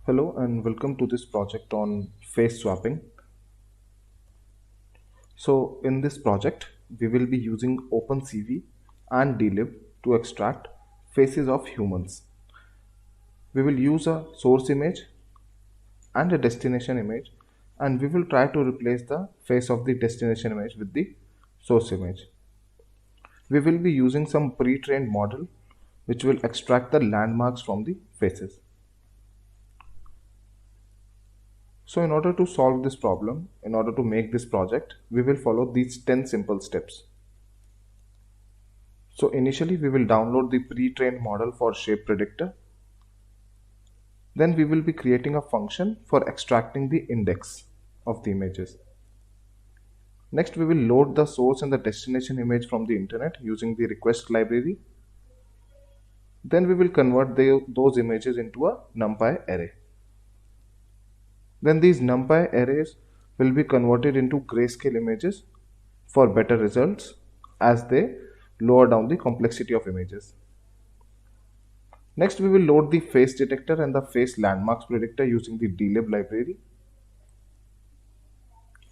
Hello and welcome to this project on face swapping. So in this project, we will be using OpenCV and dlib to extract faces of humans. We will use a source image and a destination image, and we will try to replace the face of the destination image with the source image. We will be using some pre-trained model which will extract the landmarks from the faces. So in order to solve this problem, in order to make this project, we will follow these 10 simple steps. So initially we will download the pre-trained model for shape predictor. Then we will be creating a function for extracting the index of the images. Next we will load the source and the destination image from the internet using the request library. Then we will convert those images into a NumPy array. Then these NumPy arrays will be converted into grayscale images for better results as they lower down the complexity of images. Next we will load the face detector and the face landmarks predictor using the dlib library.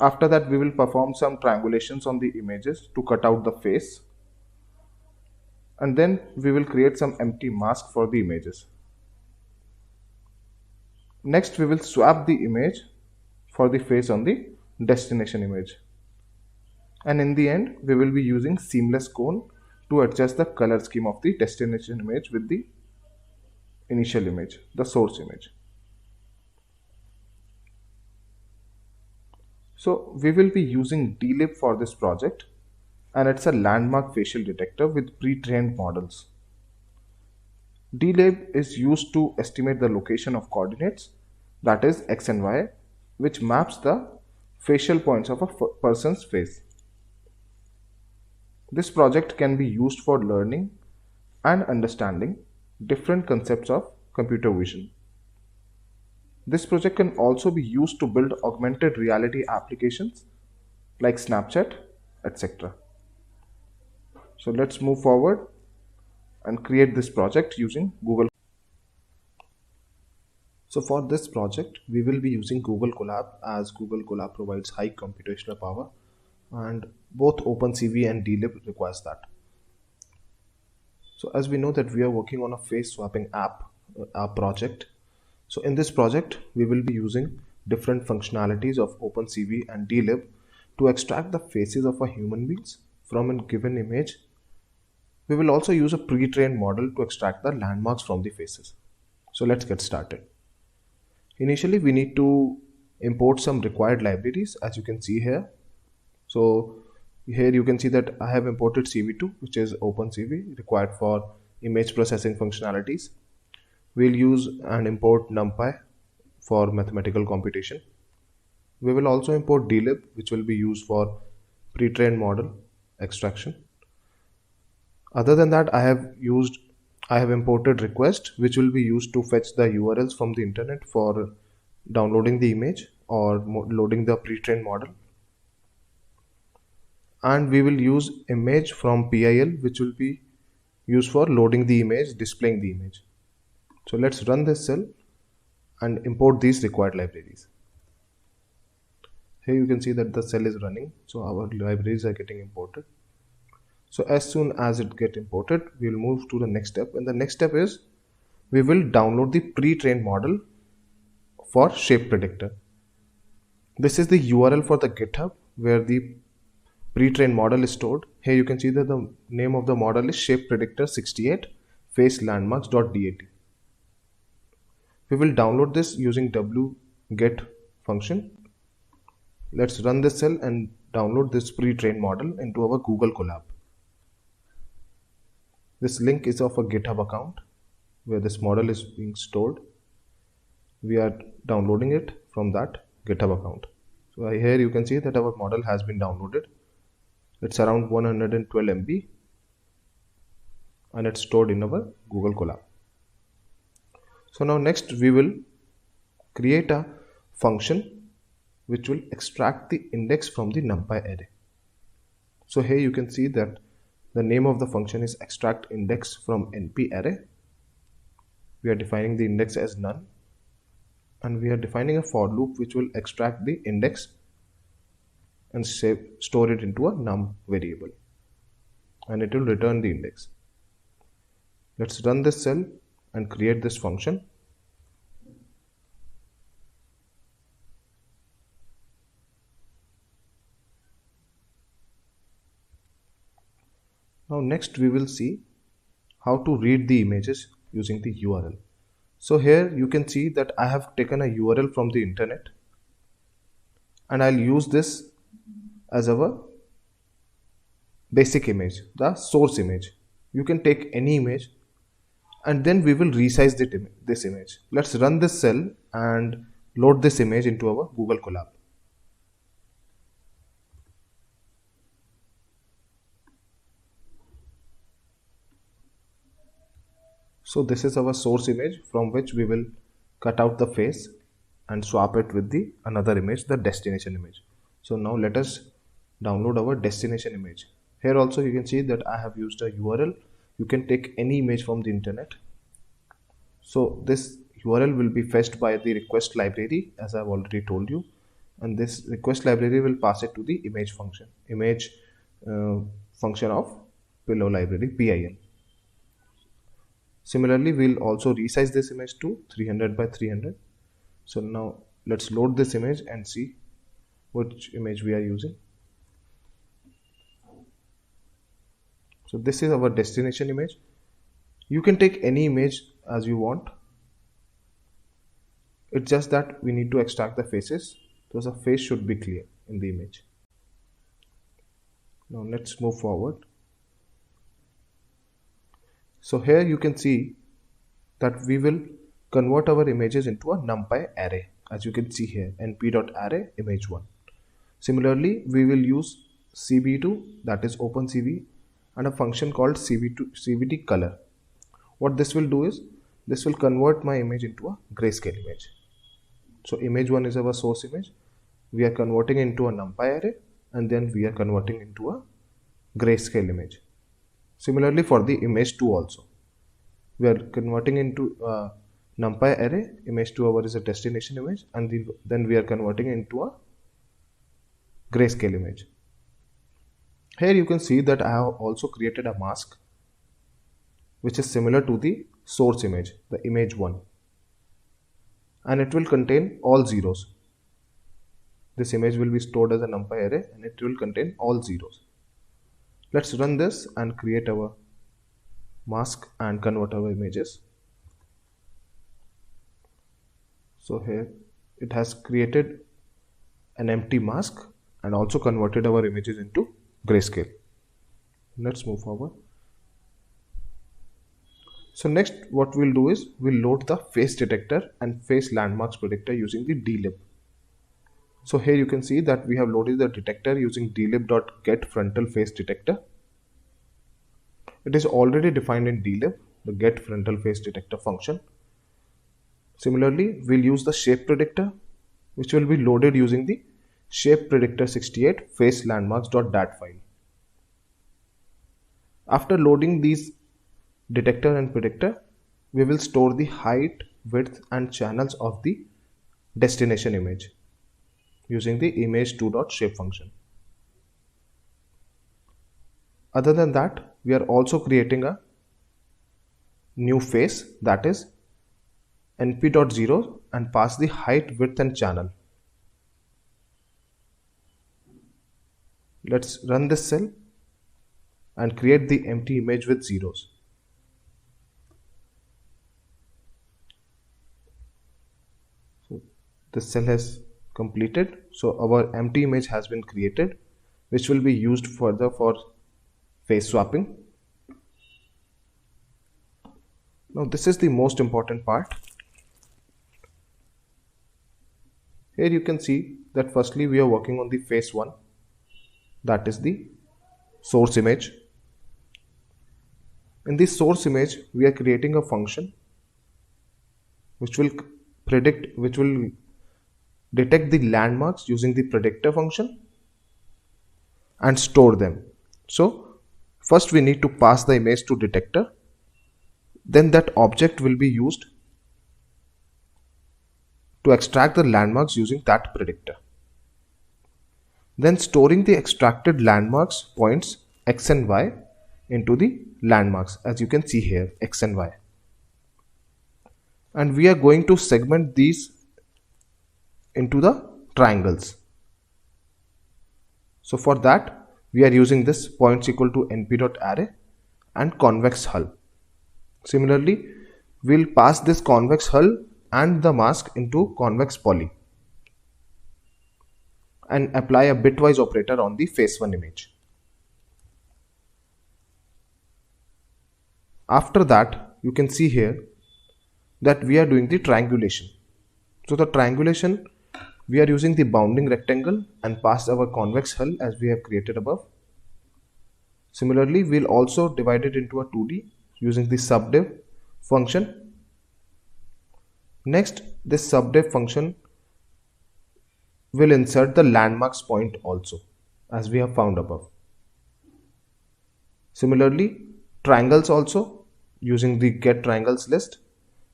After that we will perform some triangulations on the images to cut out the face, and then we will create some empty mask for the images. Next we will swap the image for the face on the destination image, and in the end we will be using seamless cone to adjust the color scheme of the destination image with the initial image, the source image. So we will be using dlib for this project, and it's a landmark facial detector with pre-trained models. dlib is used to estimate the location of coordinates, that is x and y, which maps the facial points of a person's face. This project can be used for learning and understanding different concepts of computer vision. This project can also be used to build augmented reality applications like Snapchat, etc. So let's move forward and create this project using Google. So for this project, we will be using Google Colab, as Google Colab provides high computational power, and both OpenCV and dlib requires that. So as we know that we are working on a face swapping app project. So in this project, we will be using different functionalities of OpenCV and dlib to extract the faces of a human beings from a given image. We will also use a pre-trained model to extract the landmarks from the faces. So let's get started. Initially, we need to import some required libraries, as you can see here. So here you can see that I have imported CV2, which is OpenCV, required for image processing functionalities. We'll use and import NumPy for mathematical computation. We will also import dlib, which will be used for pre-trained model extraction. Other than that, I have imported request, which will be used to fetch the URLs from the internet for downloading the image or loading the pre-trained model. And we will use image from PIL, which will be used for loading the image, displaying the image. So let's run this cell and import these required libraries. Here you can see that the cell is running, so our libraries are getting imported. So as soon as it gets imported, we will move to the next step, and the next step is we will download the pre-trained model for shape predictor. This is the URL for the GitHub where the pre-trained model is stored. Here you can see that the name of the model is shape predictor 68 face landmarks.dat. We will download this using wget function. Let's run this cell and download this pre-trained model into our Google Colab. This link is of a GitHub account where this model is being stored. We are downloading it from that GitHub account. So here you can see that our model has been downloaded. It's around 112 MB and it's stored in our Google Colab. So now next we will create a function which will extract the index from the NumPy array. So here you can see that the name of the function is extract index from NP array. We are defining the index as none. and we are defining a for loop which will extract the index and store it into a num variable, and it will return the index. Let's run this cell and create this function. Now next we will see how to read the images using the URL. So here you can see that I have taken a URL from the internet, and I'll use this as our basic image, the source image. You can take any image and then we will resize this image. Let's run this cell and load this image into our Google Colab. So this is our source image from which we will cut out the face and swap it with the another image, the destination image. So now let us download our destination image. Here also you can see that I have used a URL. You can take any image from the internet. So this URL will be fetched by the request library, as I've already told you, and this request library will pass it to the image function, function of pillow library PIL. Similarly, we'll also resize this image to 300 by 300. So now let's load this image and see which image we are using. So this is our destination image. You can take any image as you want. It's just that we need to extract the faces, so the face should be clear in the image. Now let's move forward. So here you can see that we will convert our images into a NumPy array, as you can see here, np.array image1. Similarly, we will use cb2, that is OpenCV, and a function called cvt color. What this will do is, this will convert my image into a grayscale image. So image1 is our source image. We are converting into a NumPy array, and then we are converting into a grayscale image. Similarly for the image 2 also, we are converting into a NumPy array. Image 2 our is a destination image, and then we are converting into a grayscale image. Here you can see that I have also created a mask which is similar to the source image, the image 1, and it will contain all zeros. This image will be stored as a NumPy array and it will contain all zeros. Let's run this and create our mask and convert our images. So here it has created an empty mask and also converted our images into grayscale. Let's move forward. So next what we'll do is we'll load the face detector and face landmarks predictor using the dlib. So here you can see that we have loaded the detector using dlib.getFrontalFaceDetector. It is already defined in dlib, the getFrontalFaceDetector function. Similarly, we'll use the shape predictor, which will be loaded using the shapepredictor68 facelandmarks.dat file. After loading these detector and predictor, we will store the height, width and channels of the destination image using the image2.shape function. Other than that, we are also creating a new face, that is np.0, and pass the height, width and channel. Let's run this cell and create the empty image with zeros. So this cell has completed. So our empty image has been created, which will be used further for face swapping. Now this is the most important part. Here you can see that firstly we are working on the face 1, that is the source image. In this source image we are creating a function which will detect the landmarks using the predictor function and store them. So first we need to pass the image to detector, then that object will be used to extract the landmarks using that predictor. Then storing the extracted landmarks points x and y into the landmarks, as you can see here, x and y. And we are going to segment these into the triangles. So for that, we are using this points equal to np.array and convex hull. Similarly, we'll pass this convex hull and the mask into convex poly and apply a bitwise operator on the face 1 image. After that, you can see here that we are doing the triangulation. So the triangulation, we are using the bounding rectangle and pass our convex hull as we have created above. Similarly, we'll also divide it into a 2D using the subdiv function. Next, this subdiv function will insert the landmarks point also, as we have found above. Similarly, triangles also using the get triangles list,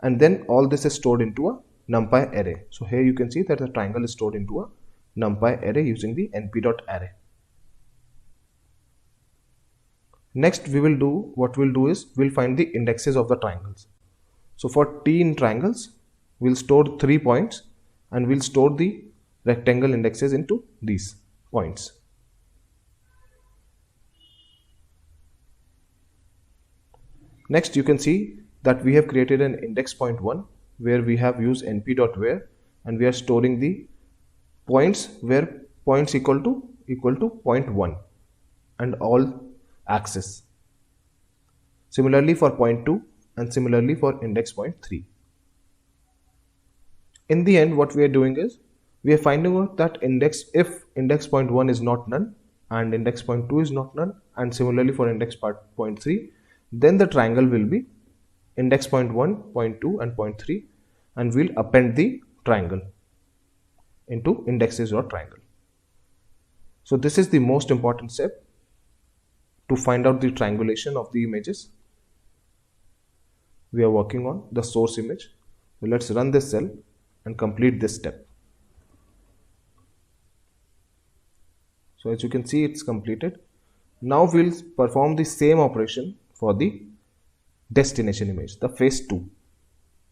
and then all this is stored into a numpy array. So here you can see that the triangle is stored into a numpy array using the np.array. Next, what we'll do is we'll find the indexes of the triangles. So for t in triangles, we'll store 3 points and we'll store the rectangle indexes into these points. Next, you can see that we have created an index point 1 where we have used np.where and we are storing the points where points equal to point 1 and all axes. Similarly for point 2 and similarly for index point 3. In the end, what we are doing is we are finding out that if index point 1 is not none and index point 2 is not none, and similarly for index point 3, then the triangle will be index point 1, point 2 and point 3, and we'll append the triangle into indexes or triangle. So this is the most important step to find out the triangulation of the images. We are working on the source image. So let's run this cell and complete this step. So as you can see, it's completed. Now we'll perform the same operation for the destination image, the face 2.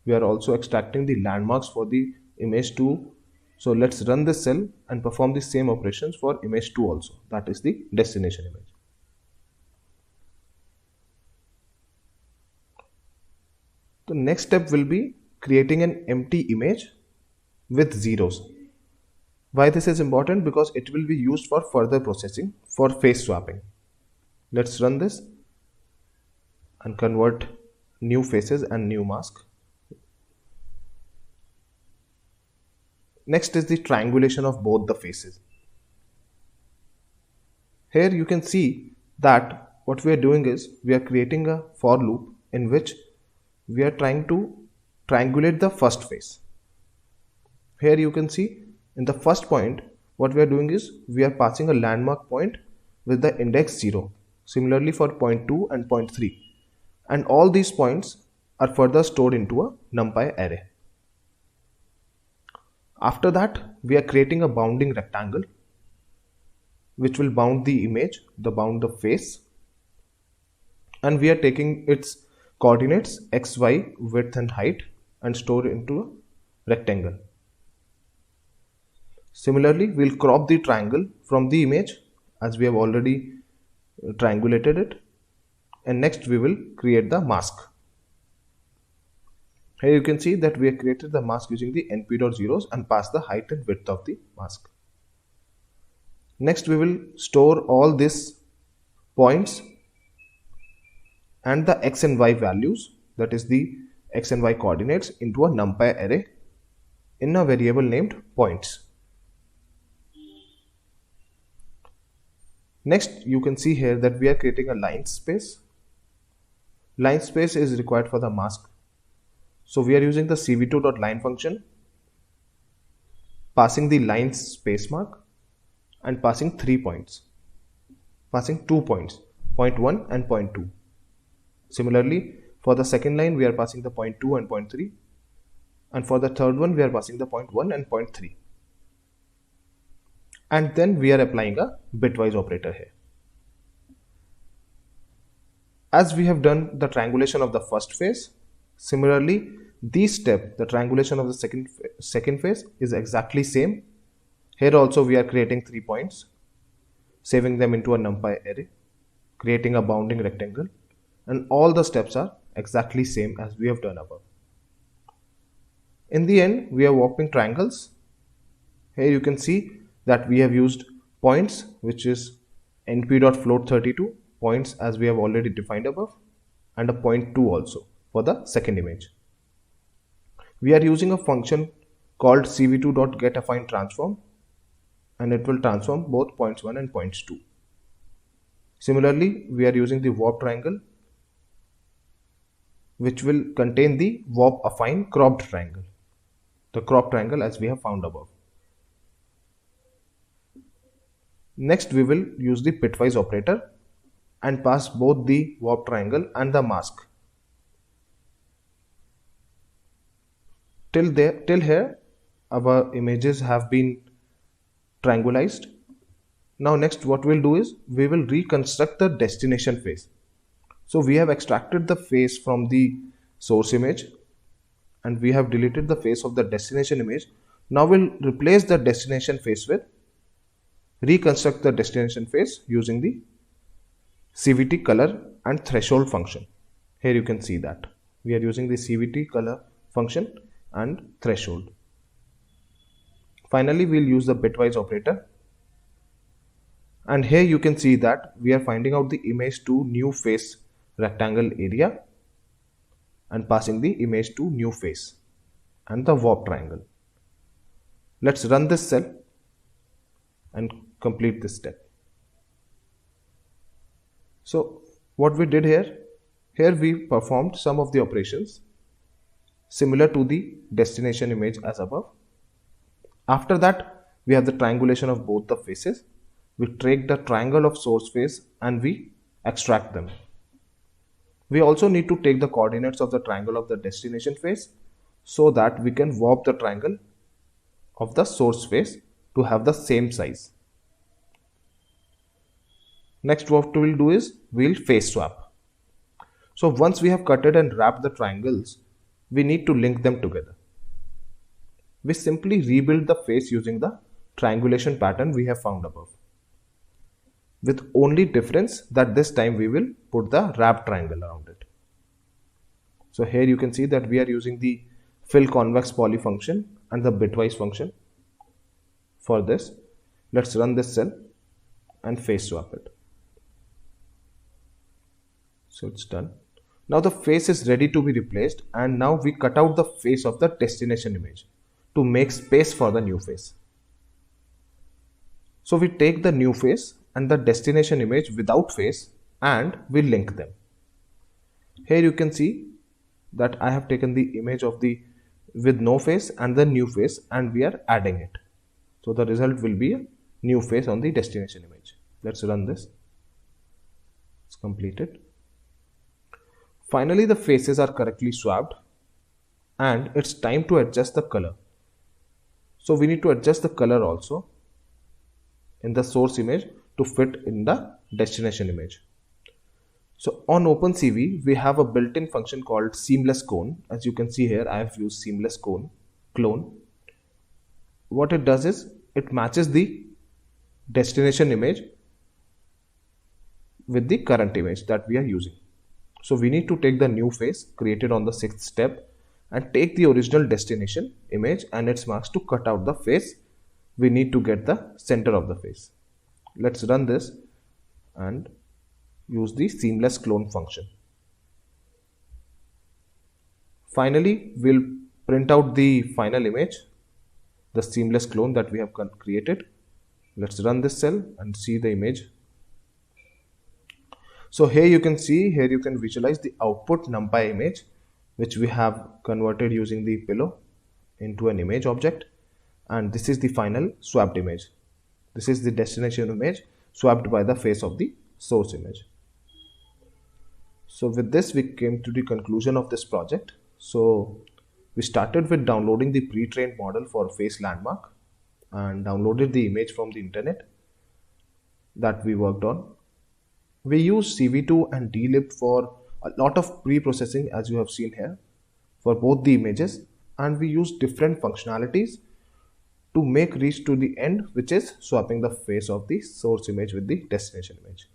We are also extracting the landmarks for the image 2. So let's run this cell and perform the same operations for image 2 also, that is the destination image. The next step will be creating an empty image with zeros. Why this is important? Because it will be used for further processing for face swapping. Let's run this and convert new faces and new mask. Next is the triangulation of both the faces. Here you can see that what we are doing is we are creating a for loop in which we are trying to triangulate the first face. Here you can see in the first point, what we are doing is we are passing a landmark point with the index 0. Similarly for point 2 and point 3. And all these points are further stored into a numpy array. After that, we are creating a bounding rectangle which will bound the image, bound the face, and we are taking its coordinates x, y, width and height and store into a rectangle. Similarly, we'll crop the triangle from the image as we have already triangulated it, and next we will create the mask. Here you can see that we have created the mask using the np.zeros and pass the height and width of the mask. Next we will store all these points and the x and y values, that is the x and y coordinates, into a numpy array in a variable named points. Next you can see here that we are creating a line space. Line space is required for the mask. So we are using the cv2.line function, passing the line space mark and passing 3 points, passing 2 points, point 1 and point 2. Similarly, for the second line we are passing the point 2 and point 3. And for the third one, we are passing the point 1 and point 3. And then we are applying a bitwise operator here. As we have done the triangulation of the first phase, similarly, this step, the triangulation of the second phase, is exactly same. Here also we are creating 3 points, saving them into a numpy array, creating a bounding rectangle, and all the steps are exactly same as we have done above. In the end, we are warping triangles. Here you can see that we have used points, which is np.float32 points as we have already defined above, and a point 2 also for the second image. We are using a function called cv2.getAffine and it will transform both points 1 and points 2. Similarly, we are using the warp triangle, which will contain the warp affine cropped triangle, the crop triangle as we have found above. Next, we will use the bitwise operator and pass both the warp triangle and the mask. Till here, our images have been triangulized. Now next what we'll do is we will reconstruct the destination face. So we have extracted the face from the source image and we have deleted the face of the destination image. Now we'll replace the destination face with reconstruct the destination face using the CVT color and threshold function. Here you can see that we are using the CVT color function and threshold. Finally, we'll use the bitwise operator, and here you can see that we are finding out the image to new face rectangle area and passing the image to new face and the warp triangle. Let's run this cell and complete this step. So what we did here we performed some of the operations similar to the destination image as above. After that, we have the triangulation of both the faces. We take the triangle of source face and we extract them. We also need to take the coordinates of the triangle of the destination face so that we can warp the triangle of the source face to have the same size. Next, what we will do is we will face swap. So once we have cutted and wrapped the triangles, we need to link them together. We simply rebuild the face using the triangulation pattern we have found above, with only difference that this time we will put the wrap triangle around it. So here you can see that we are using the fill convex poly function and the bitwise function for this. Let's run this cell and face swap it. So it's done. Now the face is ready to be replaced, and now we cut out the face of the destination image to make space for the new face. So we take the new face and the destination image without face and we link them. Here you can see that I have taken the image of the with no face and the new face and we are adding it. So the result will be a new face on the destination image. Let's run this. It's completed. Finally, the faces are correctly swapped and it's time to adjust the color. So we need to adjust the color also in the source image to fit in the destination image. So on OpenCV, we have a built-in function called seamless clone. As you can see here, I have used seamless clone. What it does is it matches the destination image with the current image that we are using. So we need to take the new face created on the 6th step and take the original destination image and its marks to cut out the face. We need to get the center of the face. Let's run this and use the seamless clone function. Finally, we'll print out the final image, the seamless clone that we have created. Let's run this cell and see the image. So here you can see, here you can visualize the output numpy image which we have converted using the pillow into an image object, and this is the final swapped image. This is the destination image swapped by the face of the source image. So with this we came to the conclusion of this project. So We started with downloading the pre-trained model for face landmark and downloaded the image from the internet that we worked on. We use CV2 and dlib for a lot of pre-processing, as you have seen here, for both the images, and we use different functionalities to make reach to the end, which is swapping the face of the source image with the destination image.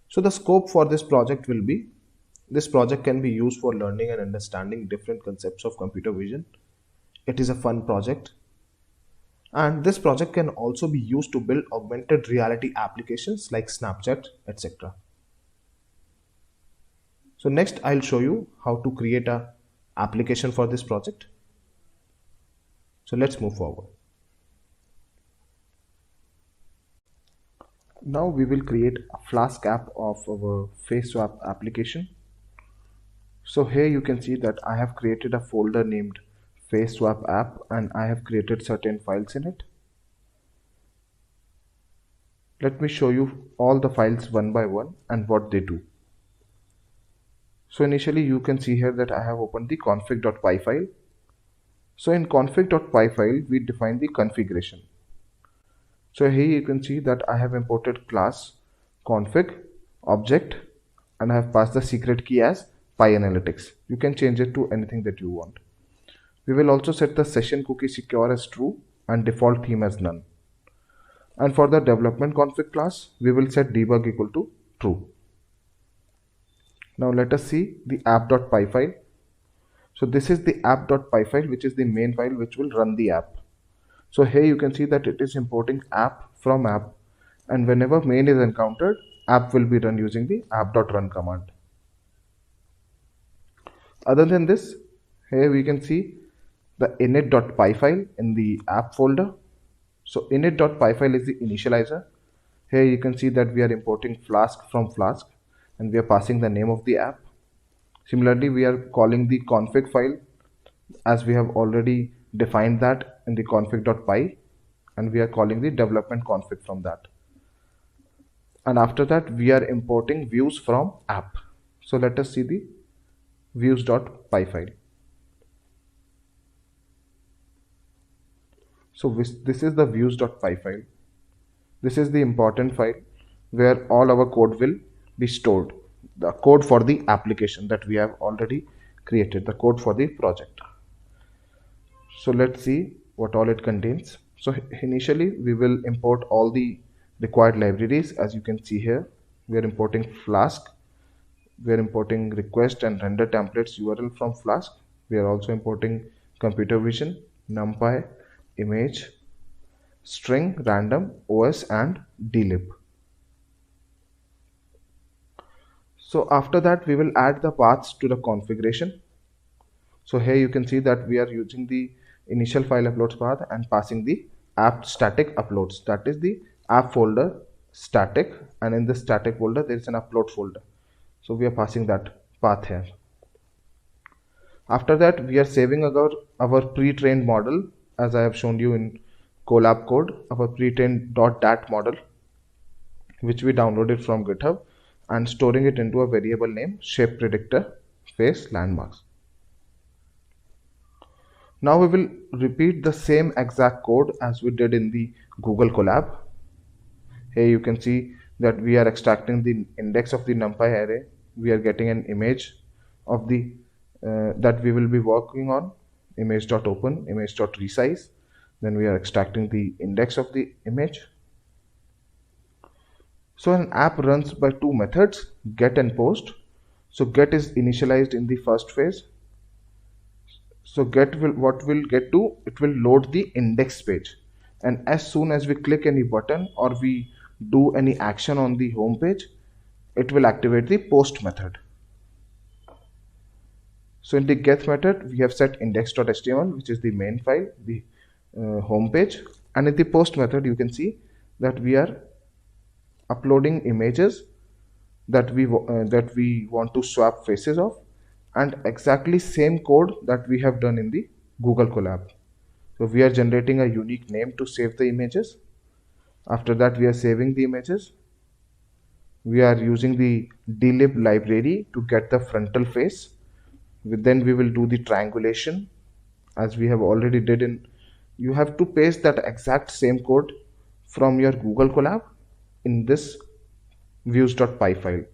So the scope for this project will be, this project can be used for learning and understanding different concepts of computer vision. It is a fun project. And this project can also be used to build augmented reality applications like Snapchat, etc. So next I'll show you how to create a application for this project. So let's move forward. Now we will create a Flask app of our face swap application. So here you can see that I have created a folder named face swap app and I have created certain files in it. Let me show you all the files one by one and what they do. So initially you can see here that I have opened the config.py file. So in config.py file we define the configuration. So here you can see that I have imported class config object and I have passed the secret key as PyAnalytics. You can change it to anything that you want. We will also set the session cookie secure as true and default theme as none. And for the development config class, we will set debug equal to true. Now let us see the app.py file. So this is the app.py file, which is the main file which will run the app. So here you can see that it is importing app from app, and whenever main is encountered, app will be run using the app.run command. Other than this, here we can see the init.py file in the app folder. So init.py file is the initializer. Here you can see that we are importing Flask from Flask and we are passing the name of the app. Similarly, we are calling the config file as we have already defined that in the config.py, and we are calling the development config from that. And after that we are importing views from app. So let us see the views.py file. So this is the views.py file. This is the important file where all our code will be stored. The code for the application that we have already created, the code for the project. So let's see what all it contains. So initially we will import all the required libraries. As you can see here, we are importing Flask. We are importing request and render templates URL from Flask. We are also importing computer vision, NumPy, image, string, random, OS and dlib. So after that we will add the paths to the configuration. So here you can see that we are using the initial file uploads path and passing the app static uploads. That is the app folder static, and in the static folder there is an upload folder. So we are passing that path here. After that we are saving our pre-trained model, as I have shown you in Colab code, our pre-trained .dat model, which we downloaded from GitHub, and storing it into a variable name shape predictor face landmarks. Now we will repeat the same exact code as we did in the Google Colab. Here you can see that we are extracting the index of the NumPy array. We are getting an image of the that we will be working on, image.open, image.resize. Then we are extracting the index of the image. So an app runs by two methods, get and post. So get is initialized in the first phase. So get will it will load the index page, and as soon as we click any button or we do any action on the home page, it will activate the post method. So in the get method we have set index.html, which is the main file, the home page, and in the post method you can see that we are uploading images that we want to swap faces of, and exactly same code that we have done in the Google Colab. So we are generating a unique name to save the images. After that we are saving the images. We are using the dlib library to get the frontal face. Then we will do the triangulation as we have already did in, you have to paste that exact same code from your Google Colab in this views.py file.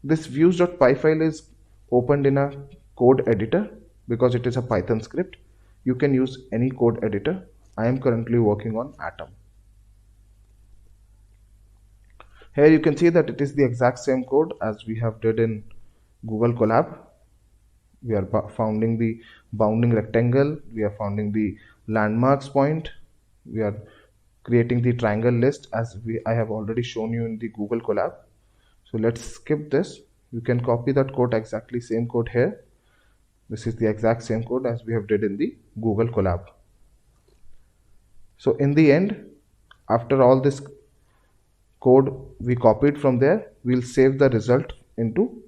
This views.py file is opened in a code editor because it is a Python script. You can use any code editor. I am currently working on Atom. Here you can see that it is the exact same code as we have did in Google Colab. We are founding the bounding rectangle, we are founding the landmarks point, we are creating the triangle list as I have already shown you in the Google Colab. So let's skip this. You can copy that code, exactly same code here. This is the exact same code as we have did in the Google Colab. So in the end, after all this code we copied from there, we'll save the result into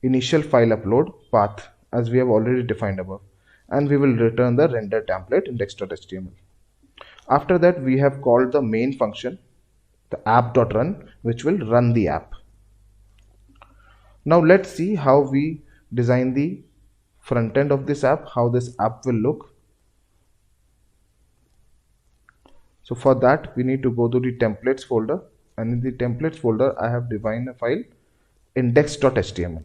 initial file upload path as we have already defined above, and we will return the render template index.html. After that, we have called the main function, the app.run, which will run the app. Now let's see how we design the front end of this app, how this app will look. So for that, we need to go to the templates folder, and in the templates folder I have defined a file index.html.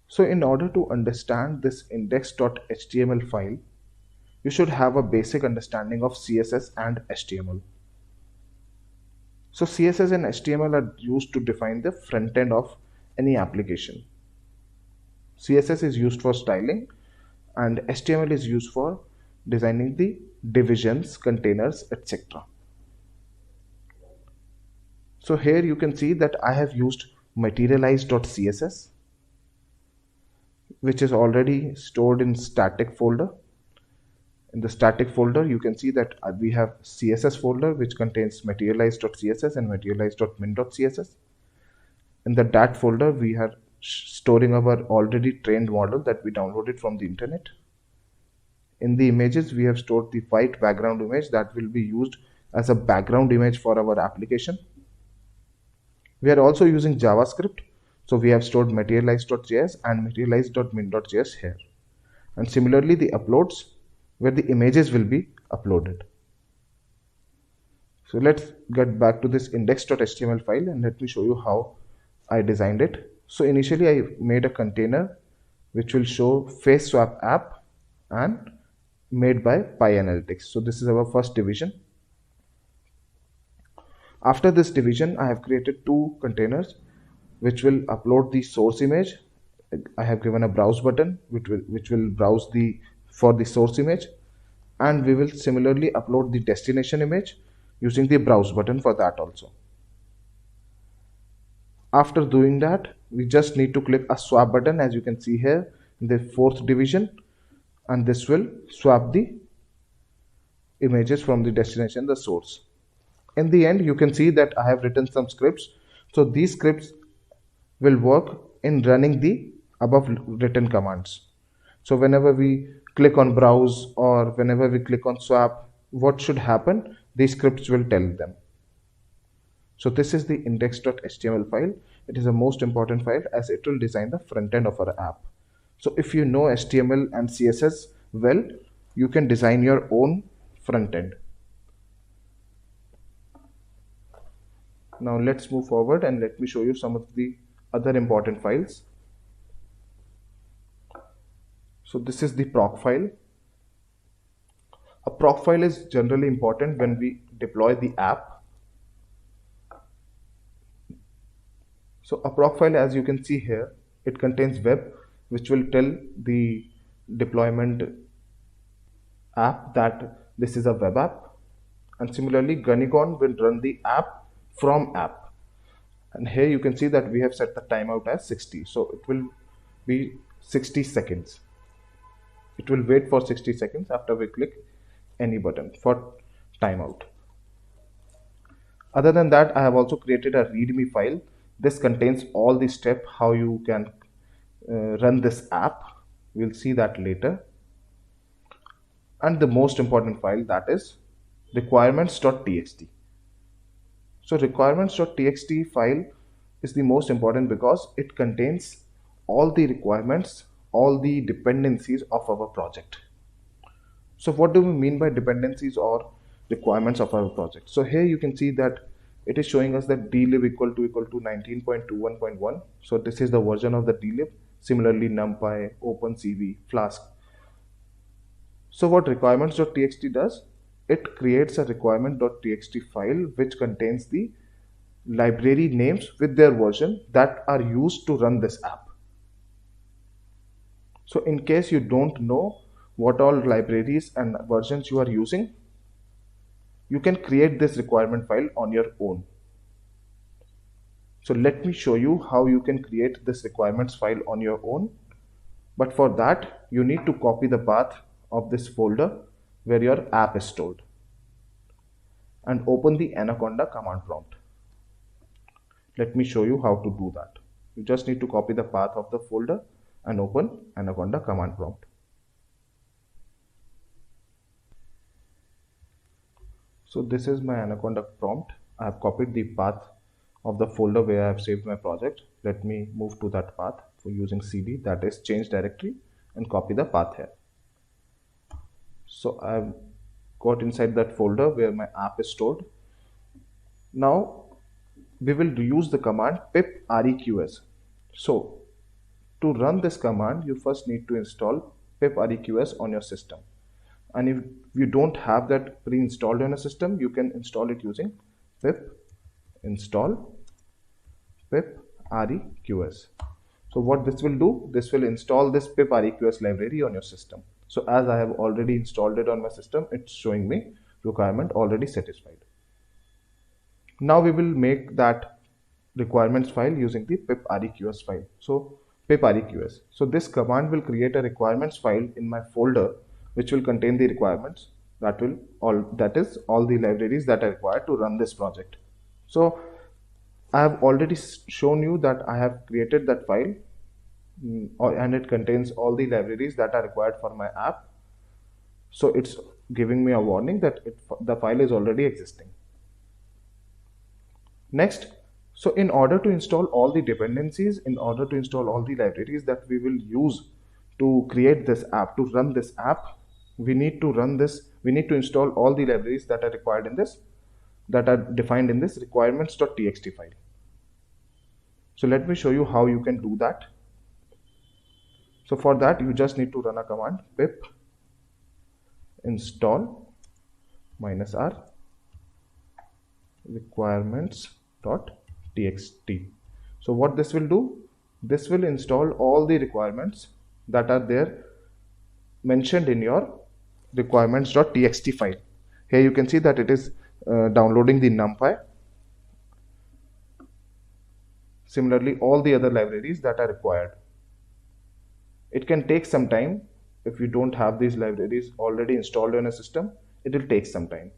So in order to understand this index.html file, you should have a basic understanding of CSS and HTML. So CSS and HTML are used to define the front end of any application. CSS is used for styling and HTML is used for designing the divisions, containers, etc. So here you can see that I have used materialize.css, which is already stored in static folder. In the static folder, you can see that we have CSS folder which contains materialize.css and materialize.min.css. In the dat folder, we are storing our already trained model that we downloaded from the internet. In the images, we have stored the white background image that will be used as a background image for our application. We are also using JavaScript, so we have stored materialize.js and materialize.min.js here. And similarly, the uploads, where the images will be uploaded. So let's get back to this index.html file and let me show you how I designed it. So initially I made a container which will show face swap app and made by PyAnalytics. So this is our first division. After this division, I have created two containers which will upload the source image. I have given a browse button which will browse for the source image, and we will similarly upload the destination image using the browse button for that also. After doing that, we just need to click a swap button, as you can see here in the fourth division, and this will swap the images from the destination, the source. In the end, you can see that I have written some scripts. So these scripts will work in running the above written commands. So whenever we click on browse or whenever we click on swap, what should happen? These scripts will tell them. So this is the index.html file. It is the most important file as it will design the front end of our app. So if you know HTML and CSS well, you can design your own front end. Now let's move forward and let me show you some of the other important files. So this is the proc file. A proc file is generally important when we deploy the app. So a proc file, as you can see here, it contains web, which will tell the deployment app that this is a web app. And similarly, Gunigon will run the app from app. And here you can see that we have set the timeout as 60. So it will be 60 seconds. It will wait for 60 seconds after we click any button for timeout. Other than that, I have also created a readme file. This contains all the steps how you can run this app. We'll see that later. And the most important file, that is requirements.txt. So requirements.txt file is the most important because it contains all the requirements all the dependencies of our project. So what do we mean by dependencies or requirements of our project? So here you can see that it is showing us that dlib equal to 19.21.1. So this is the version of the dlib. Similarly, numpy, opencv, flask. So what requirements.txt does? It creates a requirement.txt file which contains the library names with their version that are used to run this app. So in case you don't know what all libraries and versions you are using, you can create this requirement file on your own. So let me show you how you can create this requirements file on your own. But for that, you need to copy the path of this folder where your app is stored and open the Anaconda command prompt. Let me show you how to do that. You just need to copy the path of the folder and open Anaconda command prompt. So this is my Anaconda prompt. I have copied the path of the folder where I have saved my project. Let me move to that path for using cd, that is change directory, and copy the path here. So I've got inside that folder where my app is stored. Now we will use the command pip reqs. So to run this command, you first need to install pip reqs on your system. And if you don't have that pre-installed on a system, you can install it using pip install pip reqs. So what this will do, this will install this pip reqs library on your system. So as I have already installed it on my system, it's showing me requirement already satisfied. Now we will make that requirements file using the pip reqs file. So pip reqs. So this command will create a requirements file in my folder which will contain the requirements that is all the libraries that are required to run this project. So I have already shown you that I have created that file and it contains all the libraries that are required for my app. So it's giving me a warning that the file is already existing. Next, so in order to install all the dependencies, in order to install all the libraries that we will use to create this app, to run this app, we need to install all the libraries that are required in this, that are defined in this requirements.txt file. So let me show you how you can do that. So for that, you just need to run a command pip install -r requirements.txt. So what this will do, this will install all the requirements that are there mentioned in your requirements.txt file. Here you can see that it is downloading the numpy. Similarly, all the other libraries that are required. It can take some time. If you don't have these libraries already installed in a system, it will take some time.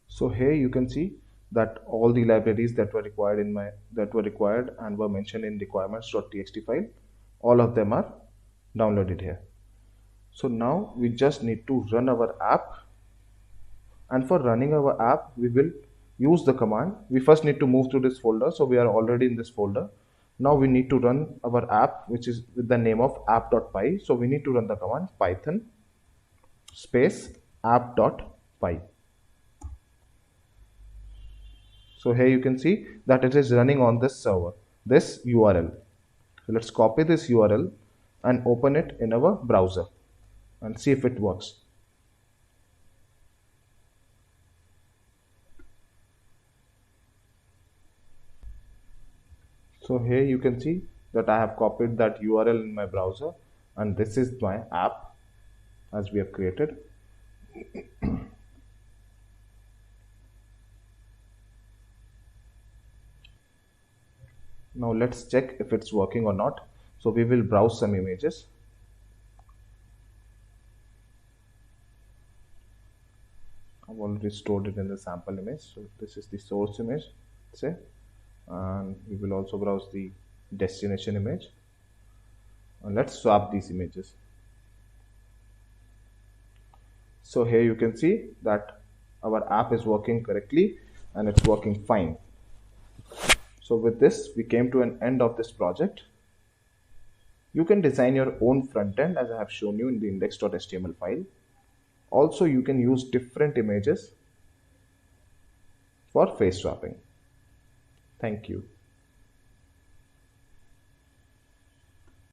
So here you can see that all the libraries that were required and were mentioned in requirements.txt file, all of them are downloaded here. So now we just need to run our app, and for running our app we will use the command. We first need to move to this folder, so we are already in this folder. Now we need to run our app, which is with the name of app.py. So we need to run the command python space app.py. So here you can see that it is running on this server, this URL. So let's copy this URL and open it in our browser and see if it works. So here you can see that I have copied that URL in my browser, and this is my app as we have created. Now let's check if it's working or not. So we will browse some images. I've already stored it in the sample image. So this is the source image, say, and we will also browse the destination image, and let's swap these images. So here you can see that our app is working correctly and it's working fine. So with this, we came to an end of this project. You can design your own front end as I have shown you in the index.html file. Also, you can use different images for face swapping. Thank you.